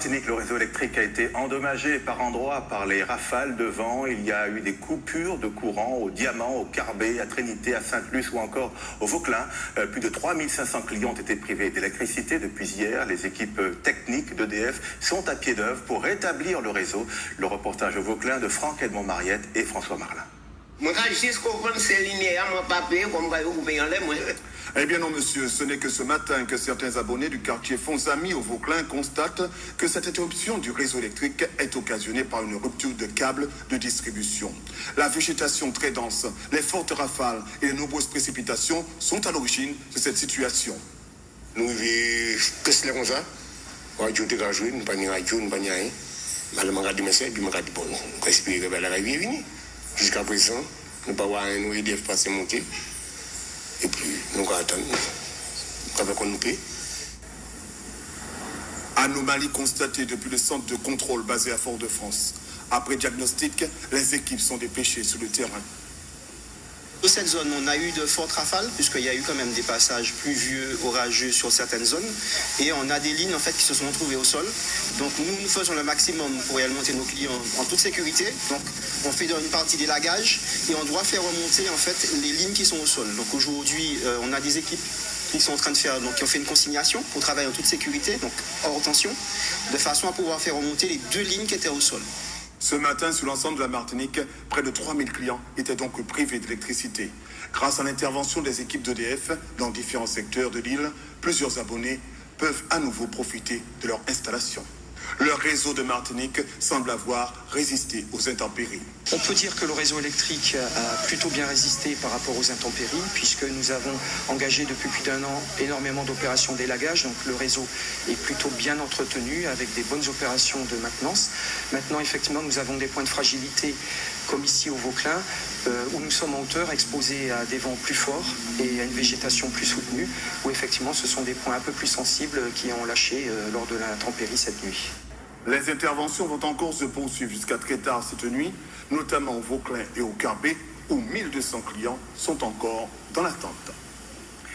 Martinique, le réseau électrique a été endommagé par endroits par les rafales de vent. Il y a eu des coupures de courant au Diamant, au Carbet, à Trinité, à Sainte-Luce ou encore au Vauclin. Plus de 3500 clients ont été privés d'électricité depuis hier. Les équipes techniques d'EDF sont à pied d'œuvre pour rétablir le réseau. Le reportage au Vauclin de Franck Edmond Mariette et François Marlin. Eh bien non monsieur, ce n'est que ce matin que certains abonnés du quartier Fonzami au Vauclin constatent que cette interruption du réseau électrique est occasionnée par une rupture de câbles de distribution. La végétation très dense, les fortes rafales et les nombreuses précipitations sont à l'origine de cette situation. Nous vivons qu'est-ce comme ça? Radio te gajoué, nous pas ni radio, nous pas ni rien. Mal m'a dit mais c'est puis m'a dit bon, on espère que la vie est venue. Jusqu'à présent, nous pas voir nous EDF passer monter. Et puis, nous attendons avec on nous paie. Anomalie constatée depuis le centre de contrôle basé à Fort-de-France. Après diagnostic, les équipes sont dépêchées sur le terrain. Dans cette zone, on a eu de fortes rafales, puisqu'il y a eu quand même des passages pluvieux, orageux sur certaines zones. Et on a des lignes en fait, qui se sont retrouvées au sol. Donc nous faisons le maximum pour y alimenter nos clients en toute sécurité. Donc on fait une partie d'élagage et on doit faire remonter en fait, les lignes qui sont au sol. Donc aujourd'hui, on a des équipes qui sont en train de faire, donc qui ont fait une consignation pour travailler en toute sécurité, donc hors tension, de façon à pouvoir faire remonter les 2 lignes qui étaient au sol. Ce matin, sur l'ensemble de la Martinique, près de 3000 clients étaient donc privés d'électricité. Grâce à l'intervention des équipes d'EDF dans différents secteurs de l'île, plusieurs abonnés peuvent à nouveau profiter de leur installation. Le réseau de Martinique semble avoir résisté aux intempéries. On peut dire que le réseau électrique a plutôt bien résisté par rapport aux intempéries, puisque nous avons engagé depuis plus d'1 an énormément d'opérations d'élagage. Donc le réseau est plutôt bien entretenu avec des bonnes opérations de maintenance. Maintenant, effectivement, nous avons des points de fragilité, comme ici au Vauclin, où nous sommes en hauteur, exposés à des vents plus forts et à une végétation plus soutenue, où effectivement ce sont des points un peu plus sensibles qui ont lâché lors de l'intempérie cette nuit. Les interventions vont encore se poursuivre jusqu'à très tard cette nuit, notamment au Vauclin et au Carbet, où 1200 clients sont encore dans l'attente.